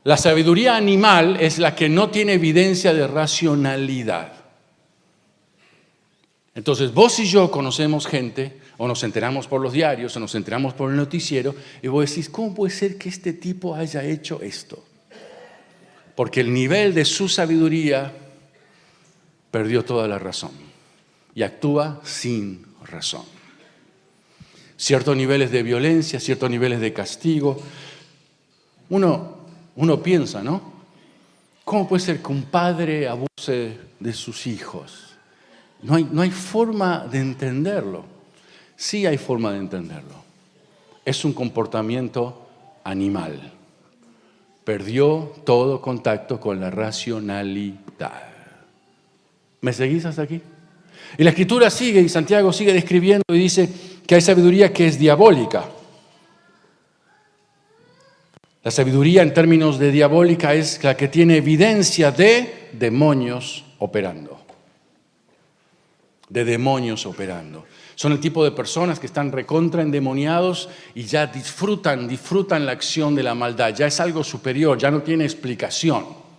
La sabiduría animal es la que no tiene evidencia de racionalidad. Entonces, vos y yo conocemos gente, o nos enteramos por los diarios, o nos enteramos por el noticiero, y vos decís, ¿cómo puede ser que este tipo haya hecho esto? Porque el nivel de su sabiduría perdió toda la razón y actúa sin razón. Ciertos niveles de violencia, ciertos niveles de castigo. Uno piensa, ¿no? ¿Cómo puede ser que un padre abuse de sus hijos? No hay forma de entenderlo. Sí hay forma de entenderlo. Es un comportamiento animal. Perdió todo contacto con la racionalidad. ¿Me seguís hasta aquí? Y la Escritura sigue, y Santiago sigue describiendo y dice que hay sabiduría que es diabólica. La sabiduría en términos de diabólica es la que tiene evidencia de demonios operando. De demonios operando. Son el tipo de personas que están recontra endemoniados y ya disfrutan la acción de la maldad. Ya es algo superior, ya no tiene explicación.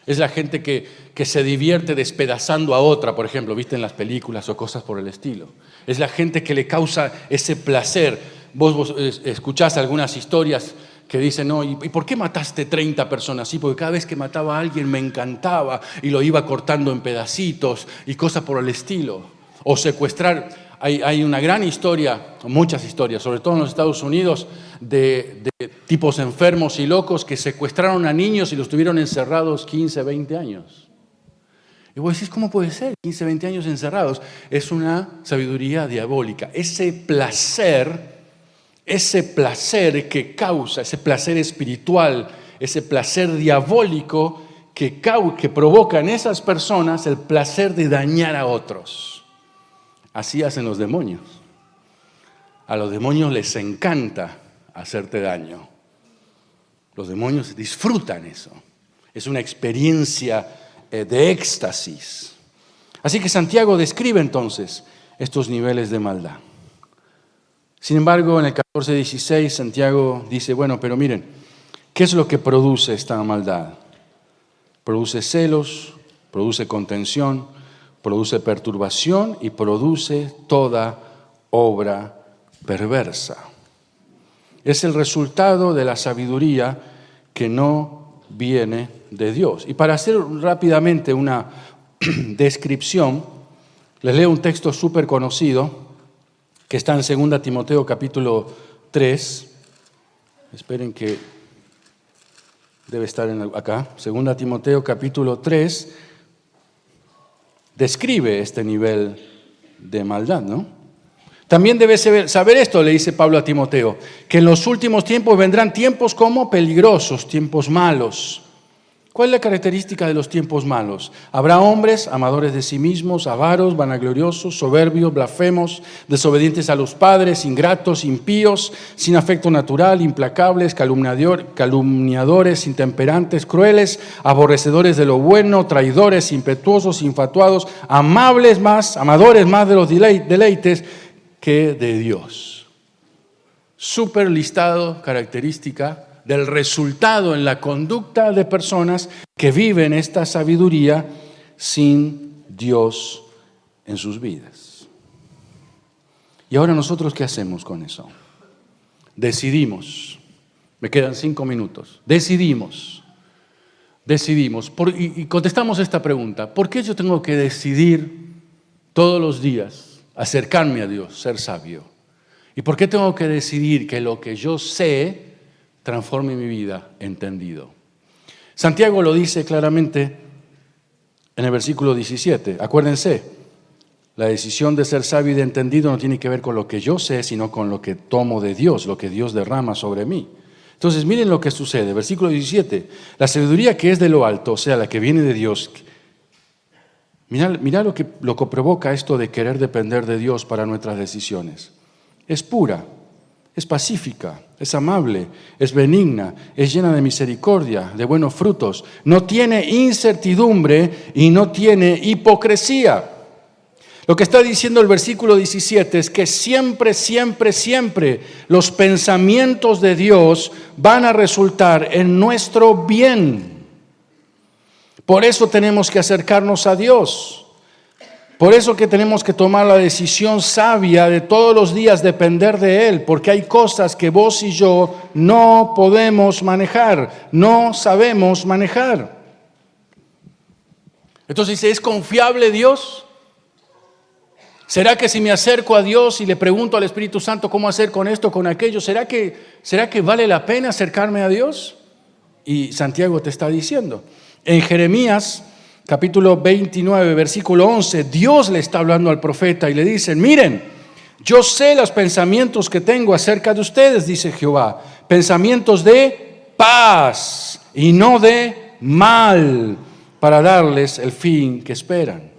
Es la gente que se divierte despedazando a otra, por ejemplo, viste en las películas o cosas por el estilo. Es la gente que le causa ese placer. Vos escuchás algunas historias que dicen, no, ¿y por qué mataste 30 personas? Sí, porque cada vez que mataba a alguien me encantaba y lo iba cortando en pedacitos y cosas por el estilo. O secuestrar. Hay una gran historia, muchas historias, sobre todo en los Estados Unidos, de tipos enfermos y locos que secuestraron a niños y los tuvieron encerrados 15, 20 años. Y vos decís, ¿cómo puede ser? 15, 20 años encerrados. Es una sabiduría diabólica. Ese placer que causa, ese placer espiritual, ese placer diabólico que provoca en esas personas el placer de dañar a otros. Así hacen los demonios. A los demonios les encanta hacerte daño. Los demonios disfrutan eso. Es una experiencia de éxtasis. Así que Santiago describe entonces estos niveles de maldad. Sin embargo, en el 14:16 Santiago dice, bueno, pero miren, ¿qué es lo que produce esta maldad? Produce celos, produce contención, produce perturbación y produce toda obra perversa. Es el resultado de la sabiduría que no viene de Dios. Y para hacer rápidamente una descripción, les leo un texto súper conocido que está en 2 Timoteo capítulo 3. Esperen que debe estar acá. 2 Timoteo capítulo 3 describe este nivel de maldad, ¿no? También debes saber esto, le dice Pablo a Timoteo, que en los últimos tiempos vendrán tiempos como peligrosos, tiempos malos. ¿Cuál es la característica de los tiempos malos? Habrá hombres amadores de sí mismos, avaros, vanagloriosos, soberbios, blasfemos, desobedientes a los padres, ingratos, impíos, sin afecto natural, implacables, calumniadores, intemperantes, crueles, aborrecedores de lo bueno, traidores, impetuosos, infatuados, amadores más de los deleites que de Dios. Súper listado, característica del resultado en la conducta de personas que viven esta sabiduría sin Dios en sus vidas. Y ahora nosotros, ¿qué hacemos con eso? Decidimos. Me quedan 5 minutos. Decidimos. Y contestamos esta pregunta. ¿Por qué yo tengo que decidir todos los días acercarme a Dios, ser sabio? ¿Y por qué tengo que decidir que lo que yo sé transforme mi vida entendido? Santiago lo dice claramente en el versículo 17. Acuérdense, la decisión de ser sabio y de entendido no tiene que ver con lo que yo sé, sino con lo que tomo de Dios, lo que Dios derrama sobre mí. Entonces, miren lo que sucede. Versículo 17. La sabiduría que es de lo alto, o sea, la que viene de Dios. Mira lo que provoca esto de querer depender de Dios para nuestras decisiones. Es pura, es pacífica, es amable, es benigna, es llena de misericordia, de buenos frutos. No tiene incertidumbre y no tiene hipocresía. Lo que está diciendo el versículo 17 es que siempre, siempre, siempre los pensamientos de Dios van a resultar en nuestro bien. Por eso tenemos que acercarnos a Dios. Por eso que tenemos que tomar la decisión sabia de todos los días depender de Él, porque hay cosas que vos y yo no podemos manejar, no sabemos manejar. Entonces dice, ¿es confiable Dios? ¿Será que si me acerco a Dios y le pregunto al Espíritu Santo cómo hacer con esto, con aquello, ¿será que vale la pena acercarme a Dios? Y Santiago te está diciendo. En Jeremías capítulo 29, versículo 11, Dios le está hablando al profeta y le dice, miren, yo sé los pensamientos que tengo acerca de ustedes, dice Jehová, pensamientos de paz y no de mal, para darles el fin que esperan.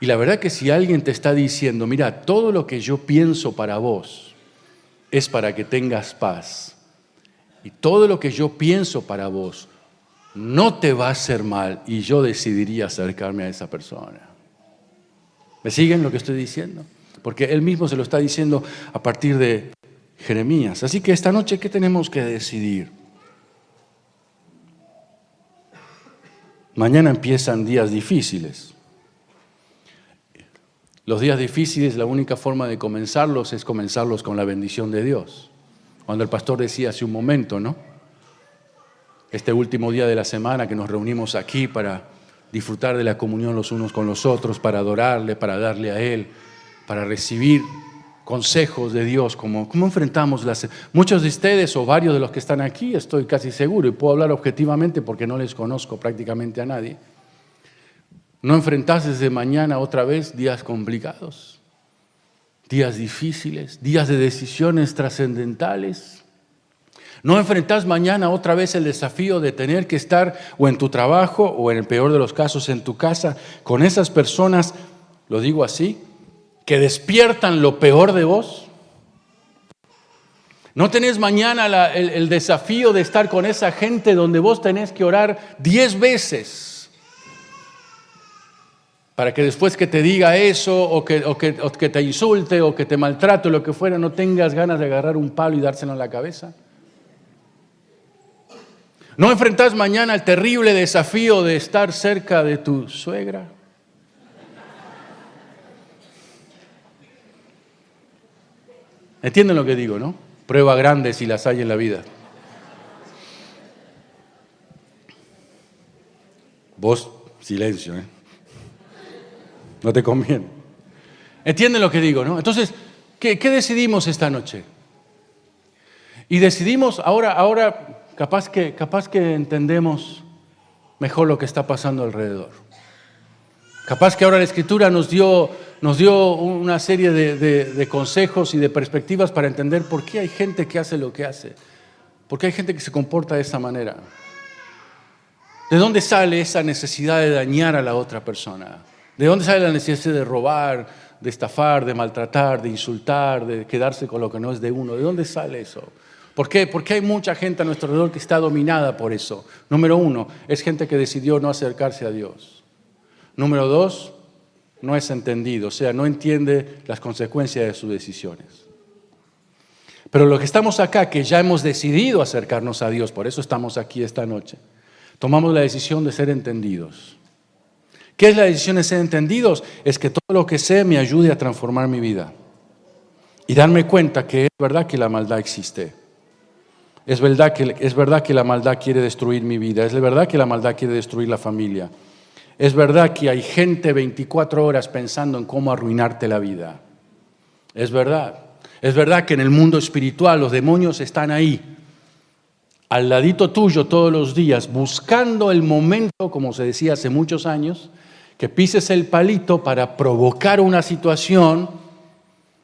Y la verdad que si alguien te está diciendo, mira, todo lo que yo pienso para vos es para que tengas paz, y todo lo que yo pienso para vos no te va a hacer mal, y yo decidiría acercarme a esa persona. ¿Me siguen lo que estoy diciendo? Porque él mismo se lo está diciendo a partir de Jeremías. Así que esta noche, ¿qué tenemos que decidir? Mañana empiezan días difíciles. Los días difíciles, la única forma de comenzarlos es comenzarlos con la bendición de Dios. Cuando el pastor decía hace un momento, ¿no? Este último día de la semana que nos reunimos aquí para disfrutar de la comunión los unos con los otros, para adorarle, para darle a Él, para recibir consejos de Dios, ¿cómo enfrentamos muchos de ustedes o varios de los que están aquí, estoy casi seguro, y puedo hablar objetivamente porque no les conozco prácticamente a nadie, ¿no enfrentás desde mañana otra vez días complicados, días difíciles, días de decisiones trascendentales? ¿No enfrentás mañana otra vez el desafío de tener que estar o en tu trabajo o en el peor de los casos en tu casa con esas personas, lo digo así, que despiertan lo peor de vos? ¿No tenés mañana el desafío de estar con esa gente donde vos tenés que orar 10 veces para que después que te diga eso o que te insulte o que te maltrate o lo que fuera, no tengas ganas de agarrar un palo y dárselo en la cabeza? ¿No enfrentás mañana el terrible desafío de estar cerca de tu suegra? ¿Entienden lo que digo, no? Prueba grande si las hay en la vida. Vos, silencio, ¿eh? No te conviene. ¿Entienden lo que digo, no? Entonces, ¿qué decidimos esta noche? Y decidimos ahora capaz que entendemos mejor lo que está pasando alrededor. Capaz que ahora la Escritura nos dio una serie de consejos y de perspectivas para entender por qué hay gente que hace lo que hace, por qué hay gente que se comporta de esa manera. ¿De dónde sale esa necesidad de dañar a la otra persona? ¿De dónde sale la necesidad de robar, de estafar, de maltratar, de insultar, de quedarse con lo que no es de uno? ¿De dónde sale eso? ¿Por qué? Porque hay mucha gente a nuestro alrededor que está dominada por eso. Número 1, es gente que decidió no acercarse a Dios. Número 2, no es entendido, o sea, no entiende las consecuencias de sus decisiones. Pero los que estamos acá, que ya hemos decidido acercarnos a Dios, por eso estamos aquí esta noche, tomamos la decisión de ser entendidos. ¿Qué es la decisión de ser entendidos? Es que todo lo que sé me ayude a transformar mi vida y darme cuenta que es verdad que la maldad existe. Es verdad que la maldad quiere destruir mi vida. Es verdad que la maldad quiere destruir la familia. Es verdad que hay gente 24 horas pensando en cómo arruinarte la vida. Es verdad. Es verdad que en el mundo espiritual los demonios están ahí, al ladito tuyo todos los días, buscando el momento, como se decía hace muchos años, que pises el palito para provocar una situación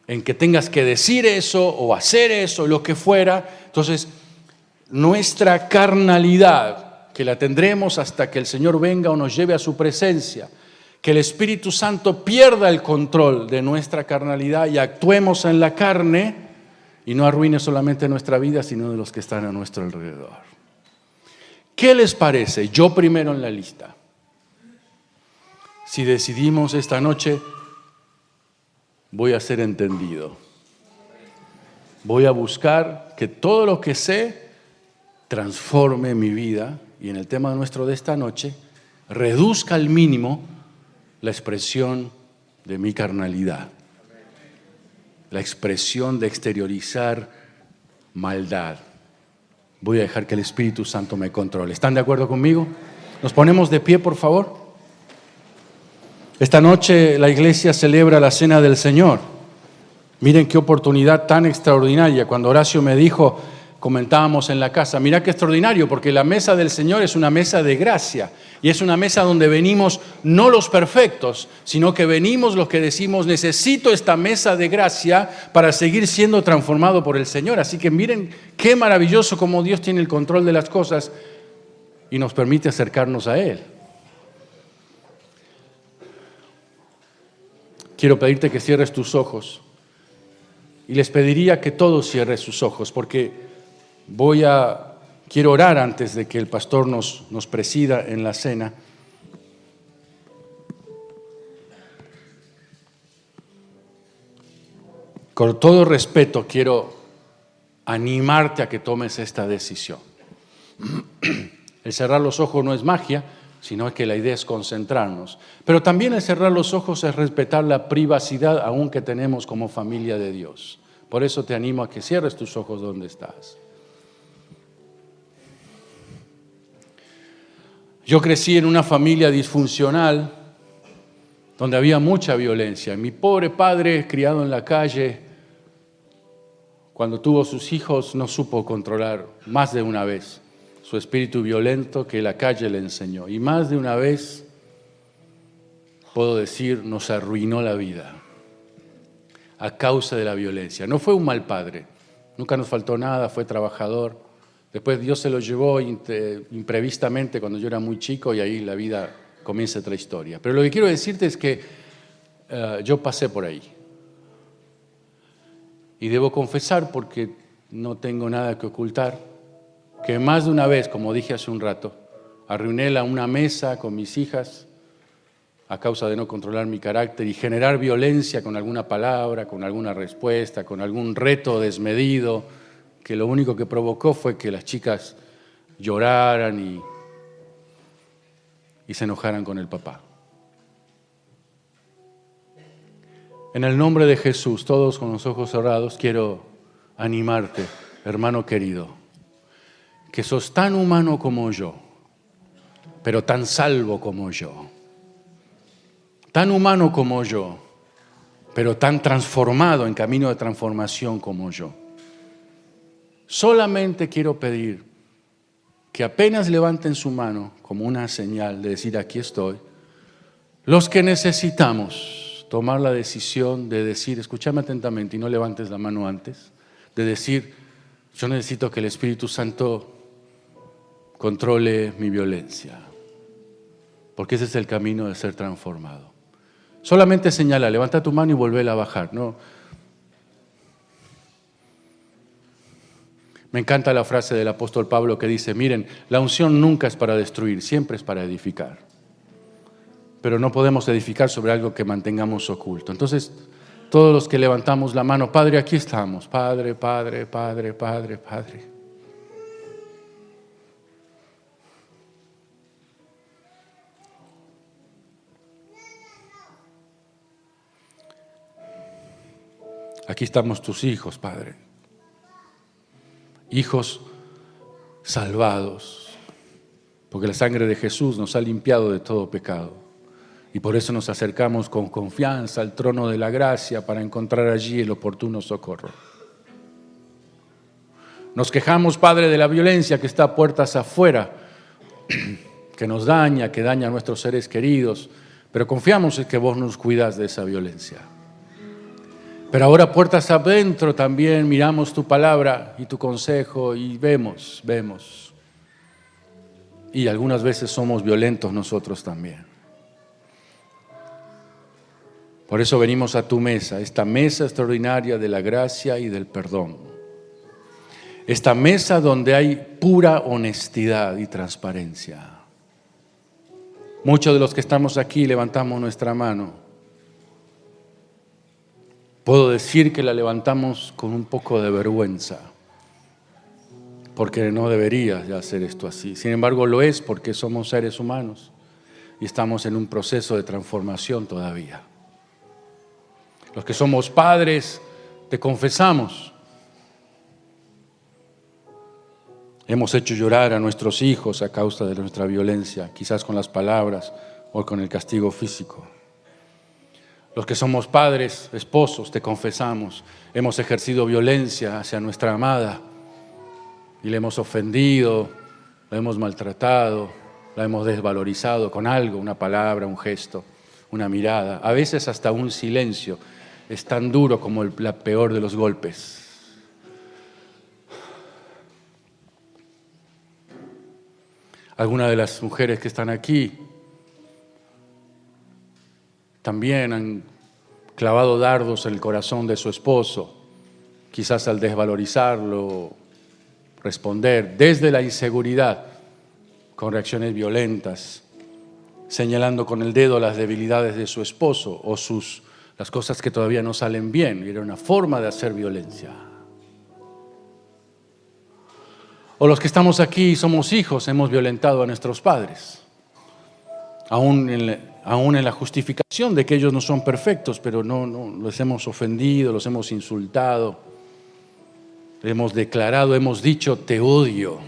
en que tengas que decir eso o hacer eso, lo que fuera. Entonces, nuestra carnalidad, que la tendremos hasta que el Señor venga o nos lleve a su presencia, que el Espíritu Santo pierda el control de nuestra carnalidad y actuemos en la carne y no arruine solamente nuestra vida, sino de los que están a nuestro alrededor. ¿Qué les parece? Yo primero en la lista. Si decidimos esta noche, voy a ser entendido. Voy a buscar que todo lo que sé transforme mi vida y en el tema nuestro de esta noche, reduzca al mínimo la expresión de mi carnalidad. La expresión de exteriorizar maldad. Voy a dejar que el Espíritu Santo me controle. ¿Están de acuerdo conmigo? ¿Nos ponemos de pie, por favor? Esta noche la iglesia celebra la Cena del Señor. Miren qué oportunidad tan extraordinaria. Cuando Horacio me dijo, comentábamos en la casa, mira qué extraordinario, porque la mesa del Señor es una mesa de gracia. Y es una mesa donde venimos no los perfectos, sino que venimos los que decimos, necesito esta mesa de gracia para seguir siendo transformado por el Señor. Así que miren qué maravilloso como Dios tiene el control de las cosas y nos permite acercarnos a Él. Quiero pedirte que cierres tus ojos y les pediría que todos cierren sus ojos porque quiero orar antes de que el pastor nos presida en la cena. Con todo respeto quiero animarte a que tomes esta decisión. El cerrar los ojos no es magia, sino que la idea es concentrarnos. Pero también el cerrar los ojos es respetar la privacidad aún que tenemos como familia de Dios. Por eso te animo a que cierres tus ojos donde estás. Yo crecí en una familia disfuncional donde había mucha violencia. Mi pobre padre, criado en la calle, cuando tuvo sus hijos no supo controlar más de una vez su espíritu violento que la calle le enseñó. Y más de una vez, puedo decir, nos arruinó la vida a causa de la violencia. No fue un mal padre, nunca nos faltó nada, fue trabajador. Después Dios se lo llevó imprevistamente cuando yo era muy chico y ahí la vida comienza otra historia. Pero lo que quiero decirte es que yo pasé por ahí. Y debo confesar, porque no tengo nada que ocultar, que más de una vez, como dije hace un rato, arruiné una mesa con mis hijas a causa de no controlar mi carácter y generar violencia con alguna palabra, con alguna respuesta, con algún reto desmedido, que lo único que provocó fue que las chicas lloraran y se enojaran con el papá. En el nombre de Jesús, todos con los ojos cerrados, quiero animarte, hermano querido, que sos tan humano como yo, pero tan salvo como yo. Tan humano como yo, pero tan transformado en camino de transformación como yo. Solamente quiero pedir que apenas levanten su mano como una señal de decir aquí estoy, los que necesitamos tomar la decisión de decir, escúchame atentamente y no levantes la mano antes, de decir, yo necesito que el Espíritu Santo controle mi violencia, porque ese es el camino de ser transformado. Solamente señala, levanta tu mano y vuélvela a bajar, ¿no? Me encanta la frase del apóstol Pablo que dice, miren, la unción nunca es para destruir, siempre es para edificar. Pero no podemos edificar sobre algo que mantengamos oculto. Entonces, todos los que levantamos la mano, Padre, aquí estamos. Padre, Padre, Padre, Padre, Padre. Aquí estamos tus hijos, Padre. Hijos salvados, porque la sangre de Jesús nos ha limpiado de todo pecado. Y por eso nos acercamos con confianza al trono de la gracia para encontrar allí el oportuno socorro. Nos quejamos, Padre, de la violencia que está a puertas afuera, que nos daña, que daña a nuestros seres queridos, pero confiamos en que vos nos cuidas de esa violencia. Pero ahora puertas adentro también miramos tu palabra y tu consejo y vemos. Y algunas veces somos violentos nosotros también. Por eso venimos a tu mesa, esta mesa extraordinaria de la gracia y del perdón. Esta mesa donde hay pura honestidad y transparencia. Muchos de los que estamos aquí levantamos nuestra mano. Puedo decir que la levantamos con un poco de vergüenza, porque no debería ya hacer esto así. Sin embargo, lo es porque somos seres humanos y estamos en un proceso de transformación todavía. Los que somos padres, te confesamos. Hemos hecho llorar a nuestros hijos a causa de nuestra violencia, quizás con las palabras o con el castigo físico. Los que somos padres, esposos, te confesamos, hemos ejercido violencia hacia nuestra amada y le hemos ofendido, la hemos maltratado, la hemos desvalorizado con algo, una palabra, un gesto, una mirada, a veces hasta un silencio. Es tan duro como la peor de los golpes. Algunas de las mujeres que están aquí también han clavado dardos en el corazón de su esposo, quizás al desvalorizarlo, responder desde la inseguridad con reacciones violentas, señalando con el dedo las debilidades de su esposo o las cosas que todavía no salen bien. Era una forma de hacer violencia. O los que estamos aquí y somos hijos, hemos violentado a nuestros padres. Aún en la justificación de que ellos no son perfectos, pero no los hemos ofendido, los hemos insultado, hemos declarado, hemos dicho, te odio.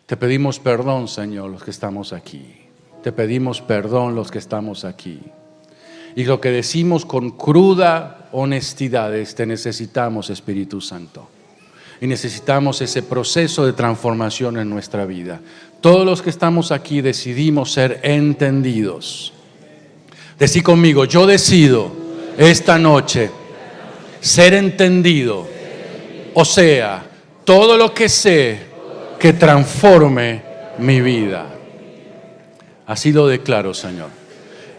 Te pedimos perdón, Señor, los que estamos aquí. Te pedimos perdón los que estamos aquí. Y lo que decimos con cruda honestidad es: te necesitamos, Espíritu Santo. Y necesitamos ese proceso de transformación en nuestra vida. Todos los que estamos aquí decidimos ser entendidos. Decí conmigo: yo decido esta noche ser entendido. O sea, todo lo que sé que transforme mi vida. Así lo declaro, Señor.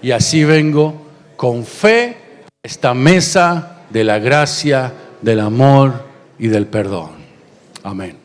Y así vengo con fe a esta mesa de la gracia, del amor y del perdón. Amén.